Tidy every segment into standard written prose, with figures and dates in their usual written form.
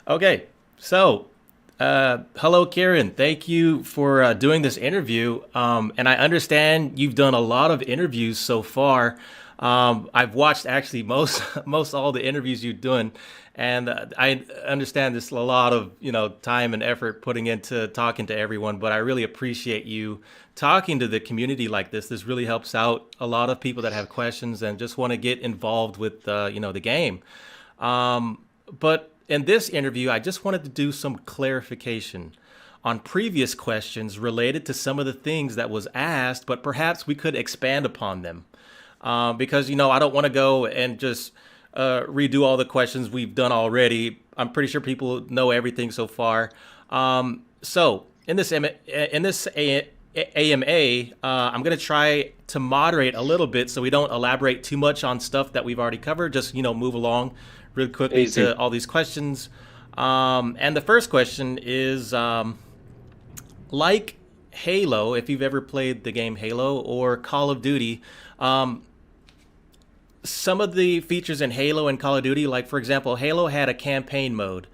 Okay, so hello, Kieran. Thank you for doing this interview. And I understand you've done a lot of interviews so far. I've watched actually most most all the interviews you've done, and I understand there's a lot of time and effort putting into talking to everyone. But I really appreciate you talking to the community like this. This really helps out a lot of people that have questions and just want to get involved with the game. But in this interview, I just wanted to do some clarification on previous questions related to some of the things that was asked, but perhaps we could expand upon them. Because, I don't want to go and just redo all the questions we've done already. I'm pretty sure people know everything so far. So in this AMA, I'm going to try to moderate a little bit so we don't elaborate too much on stuff that we've already covered. Just, move along really quickly Easy. to all these questions. And the first question is, like Halo, if you've ever played the game Halo or Call of Duty, some of the features in Halo and Call of Duty, like for example, Halo had a campaign mode,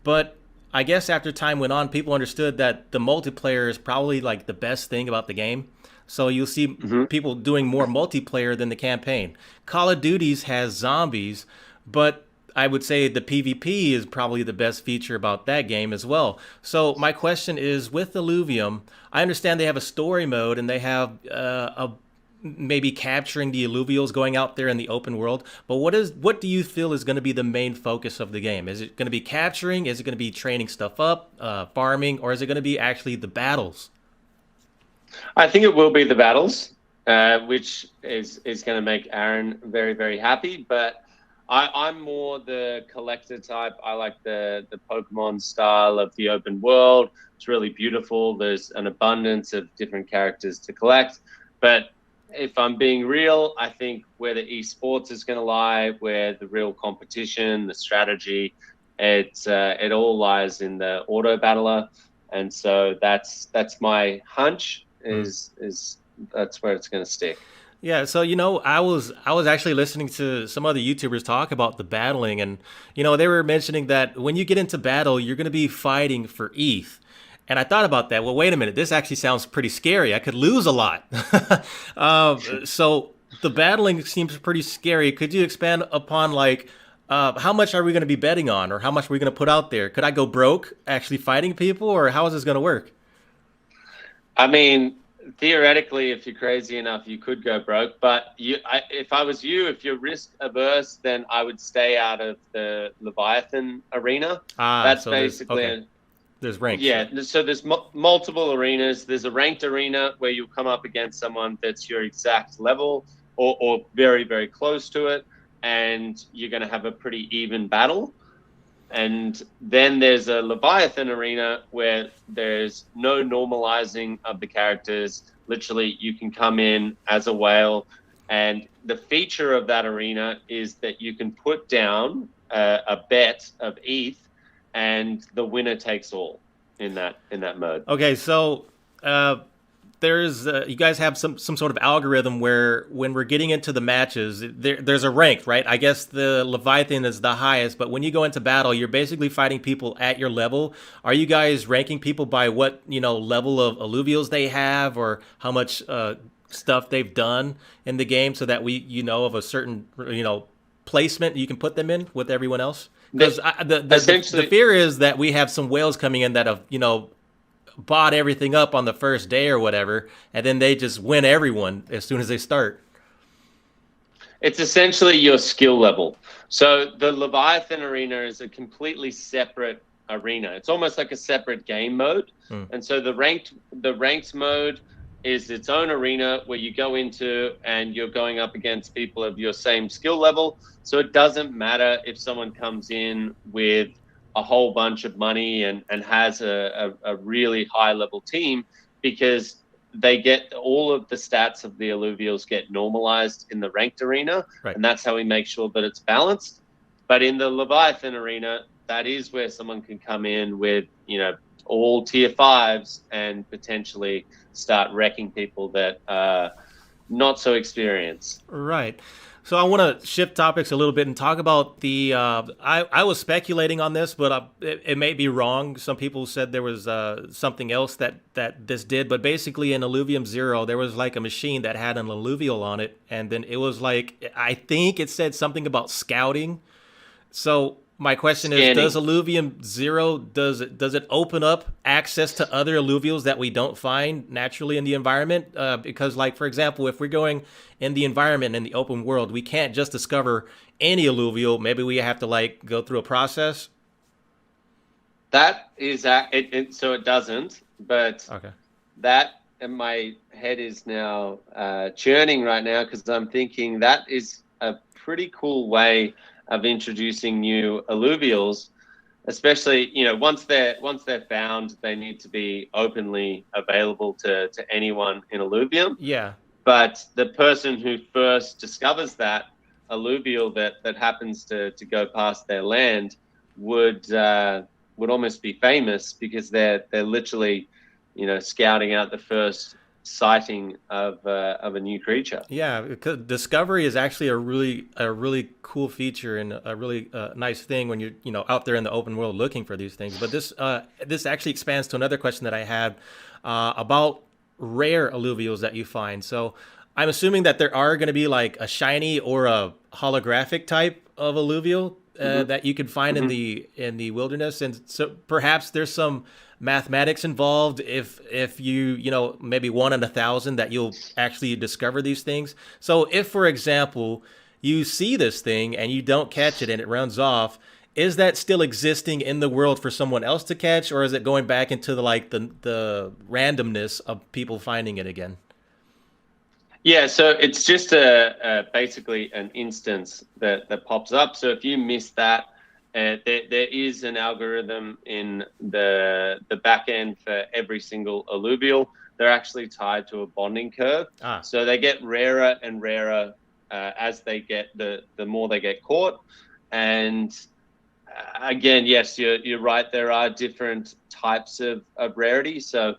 but I guess after time went on, people understood that the multiplayer is probably like the best thing about the game. So you'll see people doing more multiplayer than the campaign. Call of Duty's has zombies, but I would say the PvP is probably the best feature about that game as well. So my question is, with Illuvium, I understand they have a story mode and they have maybe capturing the Illuvials going out there in the open world. But what do you feel is going to be the main focus of the game? Is it going to be capturing? Is it going to be training stuff up, farming, or is it going to be actually the battles? I think it will be the battles, which is going to make Aaron very, very happy. But I'm more the collector type. I like the Pokemon style of the open world. It's really beautiful. There's an abundance of different characters to collect. But if I'm being real, I think where the esports is going to lie, where the real competition, the strategy, it all lies in the auto battler. And so that's my hunch is that's where it's going to stick. Yeah, so I was actually listening to some other YouTubers talk about the battling, and they were mentioning that when you get into battle, you're going to be fighting for ETH. And I thought about that. Well, wait a minute, this actually sounds pretty scary. I could lose a lot. So the battling seems pretty scary. Could you expand upon how much are we going to be betting on, or how much are we going to put out there? Could I go broke actually fighting people, or how is this going to work? I mean, theoretically, if you're crazy enough, you could go broke. But if I was you, if you're risk averse, then I would stay out of the Leviathan arena. That's So basically there's ranks. yeah. So there's multiple arenas. There's a ranked arena where you come up against someone that's your exact level or very, very close to it, and you're going to have a pretty even battle. And then there's a Leviathan arena where there's no normalizing of the characters. Literally, you can come in as a whale. And the feature of that arena is that you can put down a bet of ETH, and the winner takes all in that mode. Okay, so there's you guys have some sort of algorithm where when we're getting into the matches, there's a rank, right? I guess the Leviathan is the highest, but when you go into battle, you're basically fighting people at your level. Are you guys ranking people by what level of Illuvials they have, or how much stuff they've done in the game, so that we of a certain placement you can put them in with everyone else? Because the fear is that we have some whales coming in that have bought everything up on the first day or whatever, and then they just win everyone as soon as they start. It's essentially your skill level. So the Leviathan arena is a completely separate arena. It's almost like a separate game mode. And so the ranked mode is its own arena where you go into and you're going up against people of your same skill level. So it doesn't matter if someone comes in with a whole bunch of money and has a really high level team, because they get all of the stats of the Illuvials get normalized in the ranked arena. Right. And that's how we make sure that it's balanced. But in the Leviathan arena, that is where someone can come in with, all tier 5s and potentially start wrecking people that are not so experienced. Right. So I want to shift topics a little bit and talk about the. I was speculating on this, but it may be wrong. Some people said there was something else that this did, but basically in Illuvium Zero, there was like a machine that had an alluvial on it, and then it was like I think it said something about scouting. So my question is, does Illuvium Zero does it open up access to other alluvials that we don't find naturally in the environment? Because, like for example, if we're going in the environment in the open world, we can't just discover any alluvial. Maybe we have to like go through a process. That is so it doesn't, but okay. That in my head is now churning right now because I'm thinking that is a pretty cool way of introducing new alluvials, especially, once they're found, they need to be openly available to anyone in Illuvium. Yeah. But the person who first discovers that alluvial that happens to go past their land would almost be famous because they're literally, scouting out the first sighting of a new creature. Yeah, because discovery is actually a really cool feature and a really nice thing when you're out there in the open world looking for these things. But this actually expands to another question that I had about rare alluvials that you find. So I'm assuming that there are going to be like a shiny or a holographic type of alluvial that you can find in the wilderness, and so perhaps there's some mathematics involved if you maybe 1 in 1,000 that you'll actually discover these things. So if, for example, you see this thing and you don't catch it and it runs off, is that still existing in the world for someone else to catch, or is it going back into the randomness of people finding it again? Yeah, so it's just basically an instance that pops up. So if you miss that, there is an algorithm in the back end for every single alluvial. They're actually tied to a bonding curve. So they get rarer and rarer as they get the more they get caught. And again, yes, you're right. There are different types of rarity. So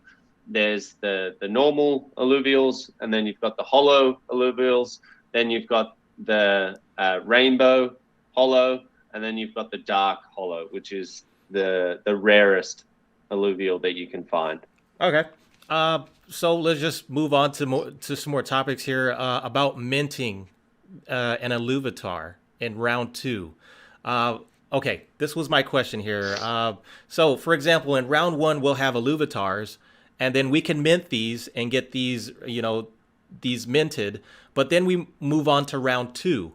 there's the normal alluvials, and then you've got the hollow alluvials. Then you've got the rainbow hollow, and then you've got the dark hollow, which is the rarest alluvial that you can find. Okay. So let's just move on to some more topics here about minting an alluvitar in round 2. Okay, this was my question here. So, for example, in round 1, we'll have alluvitars, and then we can mint these and get these, these minted. But then we move on to round 2.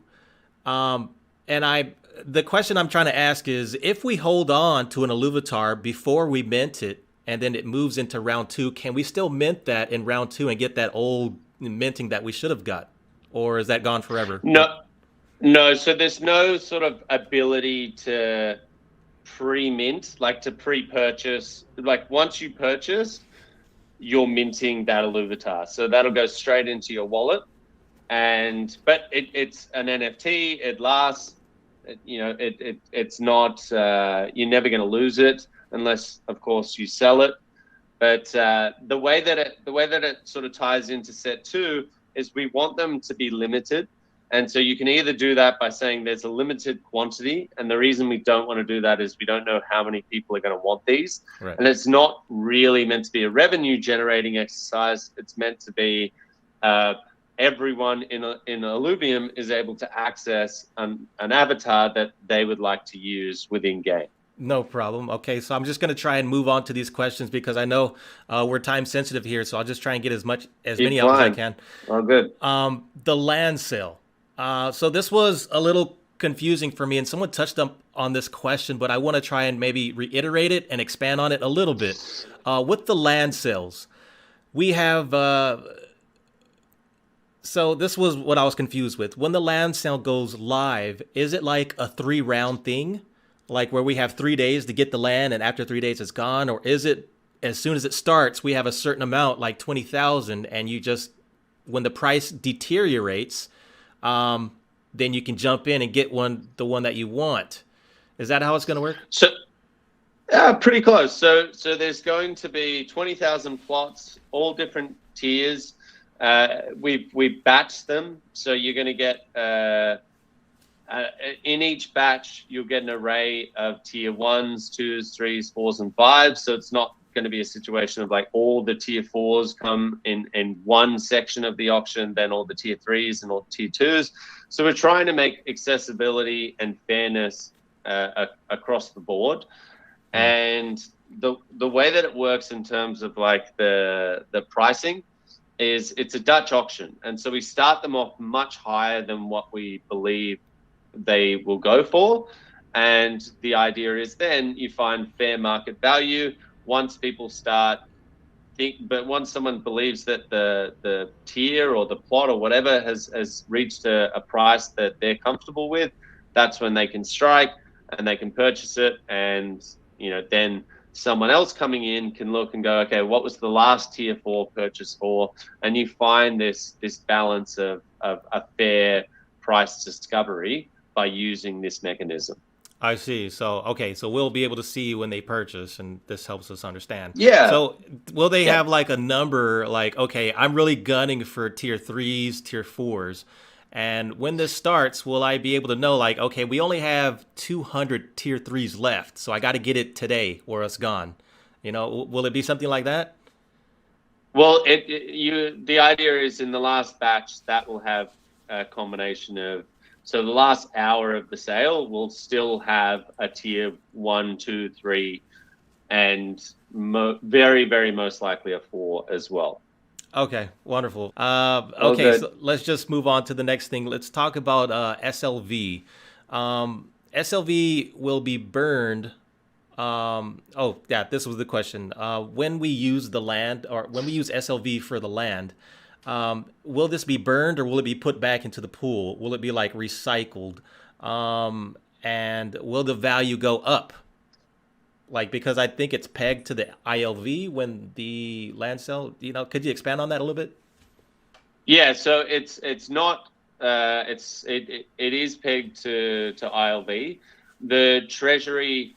The question I'm trying to ask is, if we hold on to an alluvitar before we mint it, and then it moves into round 2, can we still mint that in round 2 and get that old minting that we should have got? Or is that gone forever? No. So there's no sort of ability to pre-mint, like to pre-purchase. Like once you purchase, you're minting that alluvitar. So that'll go straight into your wallet. But it's an NFT. It lasts. It's not. You're never going to lose it unless, of course, you sell it. But the way that it sort of ties into set 2 is we want them to be limited. And so you can either do that by saying there's a limited quantity. And the reason we don't want to do that is we don't know how many people are going to want these. Right. And it's not really meant to be a revenue generating exercise. It's meant to be everyone in Illuvium is able to access an avatar that they would like to use within game. No problem. Okay, so I'm just going to try and move on to these questions because I know we're time sensitive here. So I'll just try and get as many out as I can. Oh, good. The land sale. So this was a little confusing for me, and someone touched up on this question, but I want to try and maybe reiterate it and expand on it a little bit. With the land sales, we have... So this was what I was confused with. When the land sale goes live, is it like a 3-round thing? Like where we have 3 days to get the land and after 3 days it's gone? Or is it as soon as it starts, we have a certain amount, like 20,000, and you just, when the price deteriorates, then you can jump in and get the one that you want. Is that how it's going to work? So, pretty close. So there's going to be 20,000 plots, all different tiers. we've batched them, so you're going to get in each batch you'll get an array of tier 1s, 2s, 3s, 4s, and 5s. So it's not going to be a situation of like all the tier 4s come in one section of the auction, then all the tier 3s and all the tier 2s. So we're trying to make accessibility and fairness across the board. And the way that it works in terms of like the pricing is it's a Dutch auction. And so we start them off much higher than what we believe they will go for. And the idea is then you find fair market value once people start but once someone believes that the tier or the plot or whatever has reached a price that they're comfortable with, that's when they can strike and they can purchase it. And then someone else coming in can look and go, okay, what was the last tier 4 purchase for? And you find this balance of a fair price discovery by using this mechanism. I see. So, okay, so we'll be able to see when they purchase, and this helps us understand. Yeah. So will they have like a number, like, okay, I'm really gunning for tier 3s, tier 4s. And when this starts, will I be able to know, like, okay, we only have 200 tier 3s left, so I got to get it today or it's gone. Will it be something like that? Well, the idea is in the last batch that will have a combination of, so the last hour of the sale will still have a tier 1, 2, 3, and very, very most likely a 4 as well. Okay, wonderful. Okay, so let's just move on to the next thing. Let's talk about SLV. SLV will be burned. This was the question. When we use the land, or when we use SLV for the land, will this be burned or will it be put back into the pool? Will it be like recycled? And will the value go up? Like, because I think it's pegged to the ILV when the land sell, could you expand on that a little bit? Yeah, so it's not, it is pegged to ILV. The treasury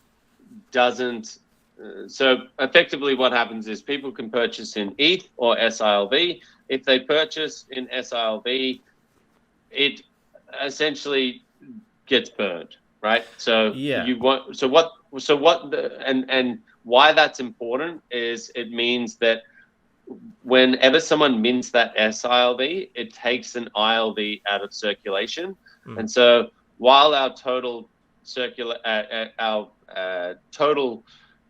doesn't, so effectively what happens is people can purchase in ETH or SILV. If they purchase in SILV, it essentially gets burned, right? So and why that's important is it means that whenever someone mints that SILV, it takes an ILV out of circulation. And so while our total total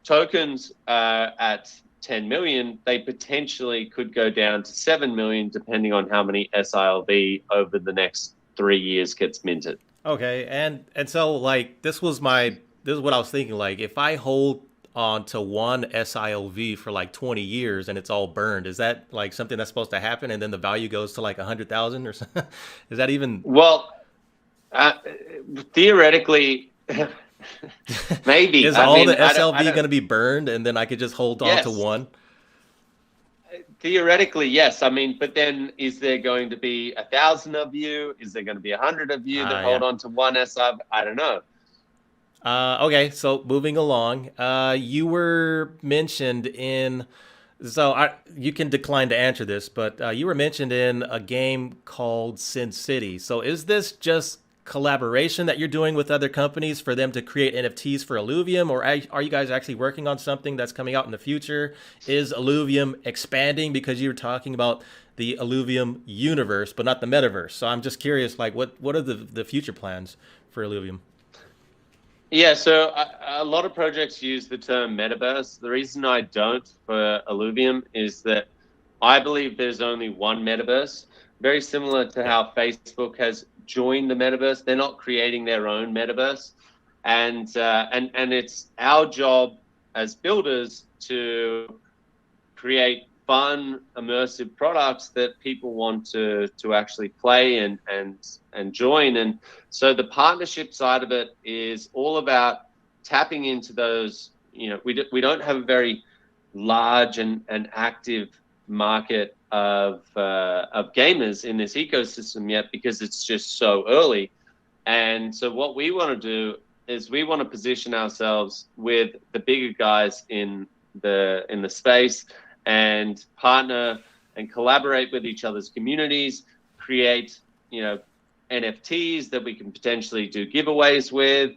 tokens are at 10 million, they potentially could go down to 7 million depending on how many SILV over the next 3 years gets minted. Okay, and so like this is what I was thinking. Like, if I hold on to one SILV for like 20 years and it's all burned, is that like something that's supposed to happen and then the value goes to like 100,000 or something? Is that even? Well, theoretically, maybe. Is all the SLV going to be burned and then I could just hold on to one? Theoretically, yes. I mean, but then is there going to be 1,000 of you? Is there going to be 100 of you that hold on to one SILV? I don't know. Okay, so moving along, you were mentioned in, you can decline to answer this, but you were mentioned in a game called Sin City. So is this just collaboration that you're doing with other companies for them to create NFTs for Illuvium, or are you guys actually working on something that's coming out in the future? Is Illuvium expanding, because you were talking about the Illuvium universe, but not the metaverse? So I'm just curious, like, what are the future plans for Illuvium? Yeah, so a lot of projects use the term metaverse. The reason I don't for Illuvium is that I believe there's only one metaverse, very similar to how Facebook has joined the metaverse. They're not creating their own metaverse. And it's our job as builders to create fun, immersive products that people want to actually play and join. And so the partnership side of it is all about tapping into those. We don't have a very large and active market of gamers in this ecosystem yet, because it's just so early. And so what we want to do is we want to position ourselves with the bigger guys in the space and partner and collaborate with each other's communities, create, NFTs that we can potentially do giveaways with.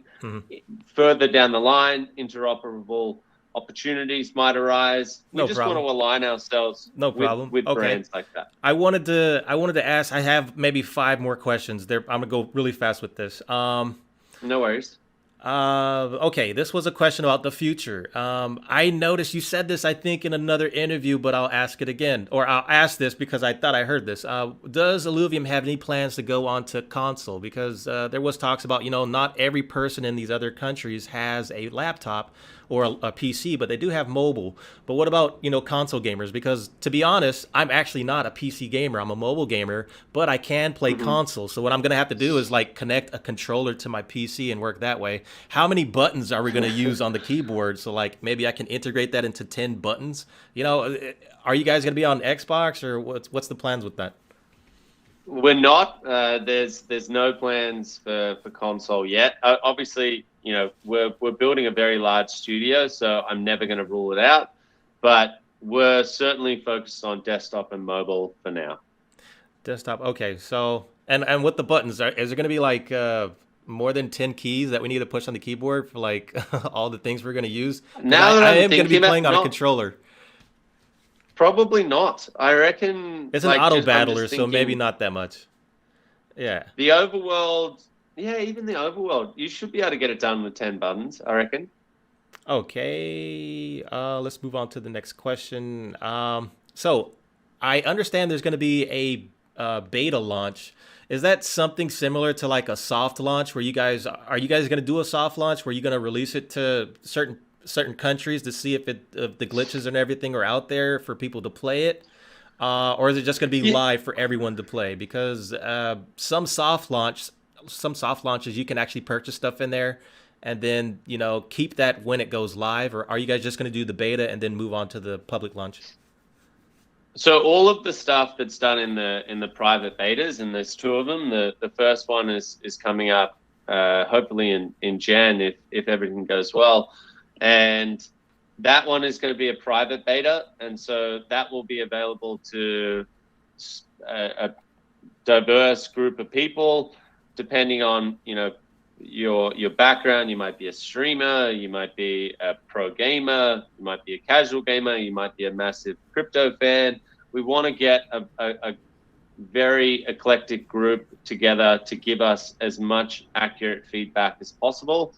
Further down the line, interoperable opportunities might arise. We just want to align ourselves with brands like that. I wanted to ask, I have maybe 5 more questions there. I'm gonna go really fast with this. No worries. Okay, this was a question about the future. I noticed you said this, I think, in another interview, but I'll ask it again, or I'll ask this because I thought I heard this. Does Illuvium have any plans to go on to console? Because there was talks about, not every person in these other countries has a laptop or a PC, but they do have mobile. But what about, console gamers? Because to be honest, I'm actually not a PC gamer. I'm a mobile gamer, but I can play console. So what I'm going to have to do is connect a controller to my PC and work that way. How many buttons are we going to use on the keyboard? So maybe I can integrate that into 10 buttons. Are you guys going to be on Xbox, or what's the plans with that? We're not. There's no plans for console yet. Obviously, we're building a very large studio, so I'm never going to rule it out. But we're certainly focused on desktop and mobile for now. Desktop. Okay. So and with the buttons, is there going to be more than 10 keys that we need to push on the keyboard for all the things we're going to use? Now I am going to be playing on a controller. Probably not. I reckon it's an auto battler, so maybe not that much. Yeah. The overworld, even the overworld, you should be able to get it done with 10 buttons, I reckon. Okay. Let's move on to the next question. So I understand there's going to be a beta launch. Is that something similar to a soft launch where are you guys going to do a soft launch where you're going to release it to certain countries to see if the glitches and everything are out there for people to play it? Or is it just going to be live for everyone to play? Because some soft launches, you can actually purchase stuff in there and then, keep that when it goes live. Or are you guys just going to do the beta and then move on to the public launch? So all of the stuff that's done in the private betas, and there's 2 of them. The first one is coming up hopefully in Jan if everything goes well. And that one is going to be a private beta, and so that will be available to a diverse group of people, depending on your background. You might be a streamer, you might be a pro gamer, you might be a casual gamer, you might be a massive crypto fan. We want to get a very eclectic group together to give us as much accurate feedback as possible.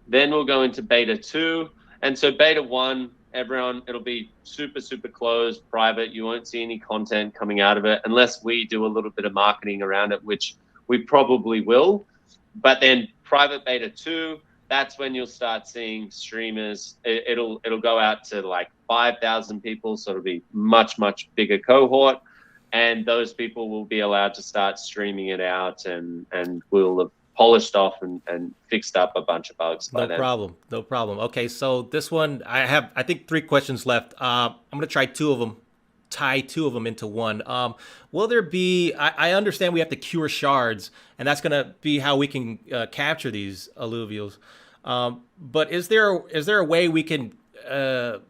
Then we'll go into beta 2. And so beta 1, it'll be super, super closed, private. You won't see any content coming out of it unless we do a little bit of marketing around it, which we probably will. But then private beta 2, that's when you'll start seeing streamers. It'll go out to 5,000 people, so it'll be much, much bigger cohort. And those people will be allowed to start streaming it out, and we'll have polished off and fixed up a bunch of bugs by then. No problem. Okay, so this one, I think 3 questions left. I'm going to try 2 of them, tie 2 of them into one. Will there be, I understand we have to cure shards, and that's going to be how we can capture these Illuvials. But is there a way we can, for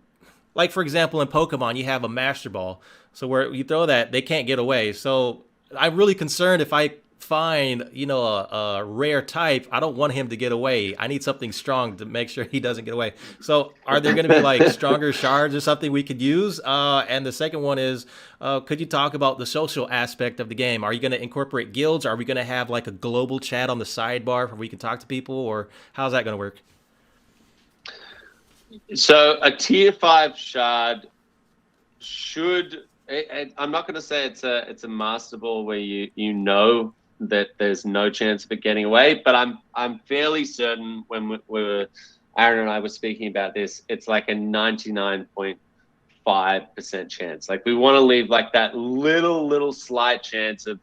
example, in Pokemon, you have a Master Ball. So where you throw that, they can't get away. So I'm really concerned if I find, a rare type, I don't want him to get away. I need something strong to make sure he doesn't get away. So are there going to be stronger shards or something we could use? And the second one is, could you talk about the social aspect of the game? Are you going to incorporate guilds? Are we going to have a global chat on the sidebar where we can talk to people, or how's that going to work? So a tier 5 shard should, I'm not going to say it's a master ball where you that there's no chance of it getting away, but I'm fairly certain when Aaron and I were speaking about this, it's a 99.5% chance. We want to leave that little slight chance of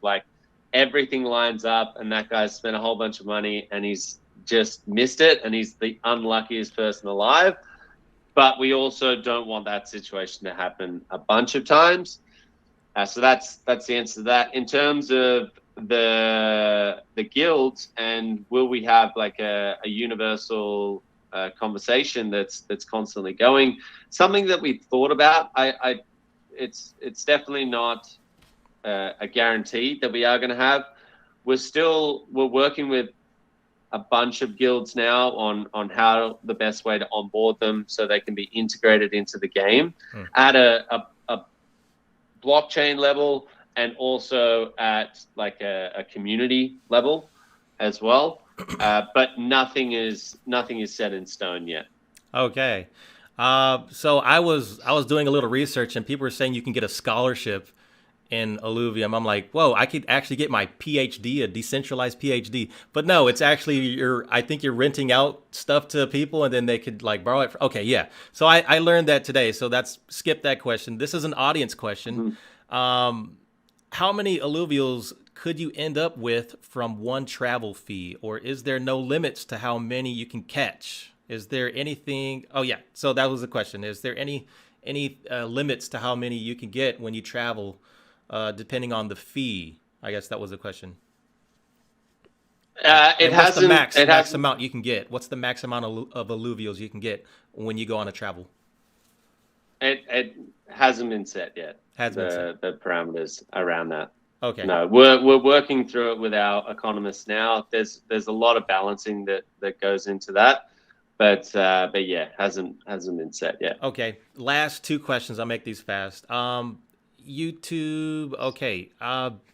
everything lines up and that guy's spent a whole bunch of money and he's just missed it and he's the unluckiest person alive. But we also don't want that situation to happen a bunch of times. So that's the answer to that. In terms of the guilds, and will we have a universal conversation that's constantly going? Something that we've thought about. it's definitely not a guarantee that we are going to have. We're working with a bunch of guilds now on how the best way to onboard them so they can be integrated into the game at a blockchain level, and also at like a community level as well. But nothing is set in stone yet. Okay. So I was doing a little research, and people were saying you can get a scholarship in Illuvium. I'm like, whoa, I could actually get my PhD, a decentralized PhD. But no, it's actually I think you're renting out stuff to people, and then they could like borrow it. Okay, yeah. So I learned that today. So that's skip that question. This is an audience question. How many Illuvials could you end up with from one travel fee, or is there no limits to how many you can catch? Is there anything? Oh yeah. So that was the question. Is there any limits to how many you can get when you travel, depending on the fee? I guess that was the question. What's the max amount you can get? What's the max amount of Illuvials you can get when you go on a travel? It hasn't been set yet. The parameters around that. Okay. No, we're working through it with our economists now. There's a lot of balancing that goes into that, but yeah, hasn't been set yet. Okay. Last two questions. I'll make these fast. YouTube. Okay.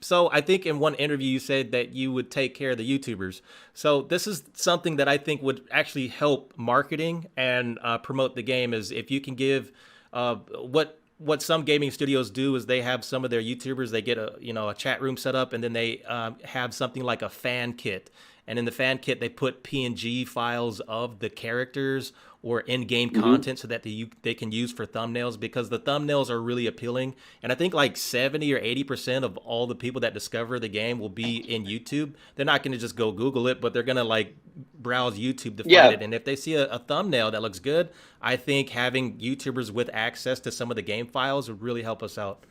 So I think in one interview you said that you would take care of the YouTubers. So this is something that I think would actually help marketing and promote the game. Is if you can give what some gaming studios do is they have some of their YouTubers, they get a chat room set up, and then they have something like a fan kit. And in the fan kit, they put PNG files of the characters or in-game content so that they can use for thumbnails, because the thumbnails are really appealing. And I think like 70 or 80% of all the people that discover the game will be in YouTube. They're not going to just go Google it, but they're going to like browse YouTube to find it. And if they see a thumbnail that looks good, I think having YouTubers with access to some of the game files would really help us out.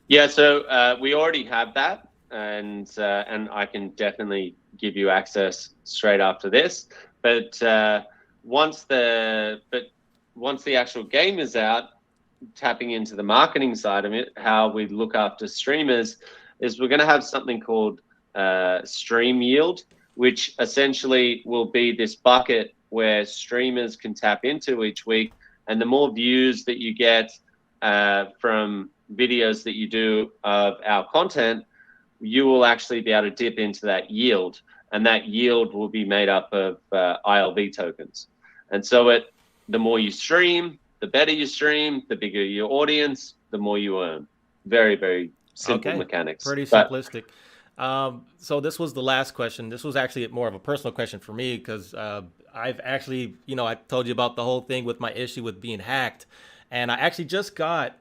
Yeah, so we already have that. And I can definitely give you access straight after this. But once the actual game is out, tapping into the marketing side of it, how we look after streamers is we're going to have something called stream yield, which essentially will be this bucket where streamers can tap into each week. And the more views that you get from videos that you do of our content, you will actually be able to dip into that yield, and that yield will be made up of ILV tokens. And so the more you stream, the better you stream, the bigger your audience, the more you earn. Very, very simple mechanics. Pretty simplistic. So this was the last question. This was actually more of a personal question for me, because I've actually, I told you about the whole thing with my issue with being hacked. And I actually just got,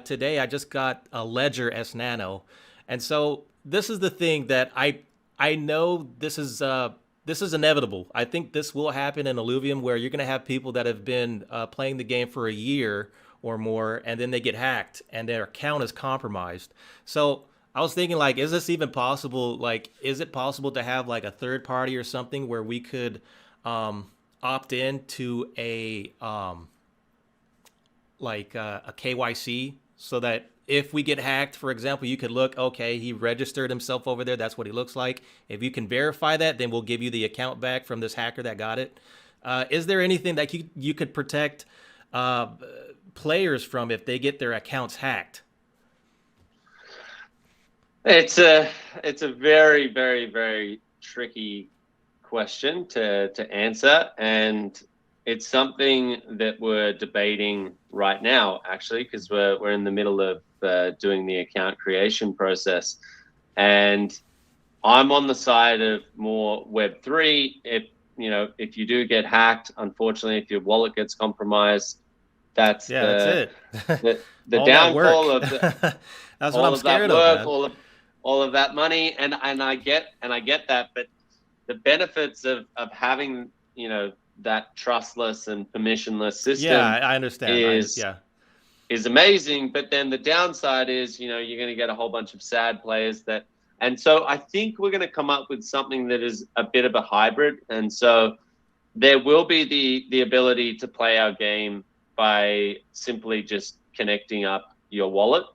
today, I just got a Ledger S Nano. And so this is the thing that I know this is inevitable. I think this will happen in Illuvium, where you're going to have people that have been playing the game for a year or more, and then they get hacked and their account is compromised. So I was thinking, like, is this even possible? Like, is it possible to have like a third party or something where we could opt in to a KYC, so that if we get hacked, for example, you could look, okay, he registered himself over there. That's what he looks like. If you can verify that, then we'll give you the account back from this hacker that got it. Is there anything that you could protect players from if they get their accounts hacked? It's a very, very, very tricky question to answer, and it's something that we're debating right now, actually, because we're in the middle of doing the account creation process. And I'm on the side of more Web3. If you do get hacked, unfortunately, if your wallet gets compromised, that's it. the downfall of that's what I'm scared of. All of that money, and I get that, but the benefits of having that trustless and permissionless system, I understand, is amazing. But then the downside is, you're going to get a whole bunch of sad players and so I think we're going to come up with something that is a bit of a hybrid. And so there will be the ability to play our game by simply just connecting up your wallet.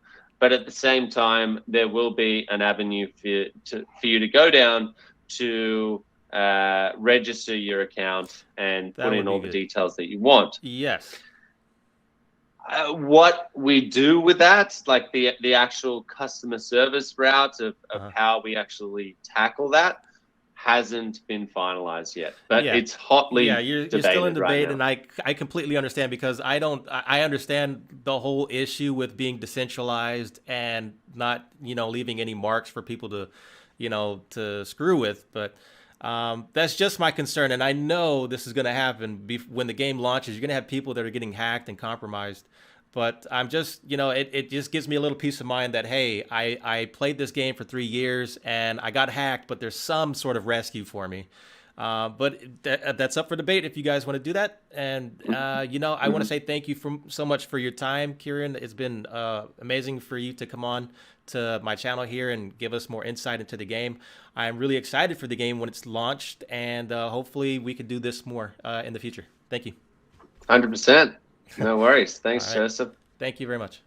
But at the same time, there will be an avenue for you to go down to register your account and put in all the details that you want. Yes. What we do with that, like the actual customer service route of how we actually tackle that, hasn't been finalized yet, but it's hotly you're still in debate, and I completely understand, because I understand the whole issue with being decentralized and not leaving any marks for people to to screw with, but that's just my concern, and I know this is going to happen when the game launches. You're going to have people that are getting hacked and compromised. But I'm just, it just gives me a little peace of mind that, hey, I played this game for 3 years and I got hacked, but there's some sort of rescue for me. But that's up for debate if you guys want to do that. And, I want to say thank you so much for your time, Kieran. It's been amazing for you to come on to my channel here and give us more insight into the game. I'm really excited for the game when it's launched, and hopefully we can do this more in the future. Thank you. 100%. No worries. Thanks, Joseph. Thank you very much.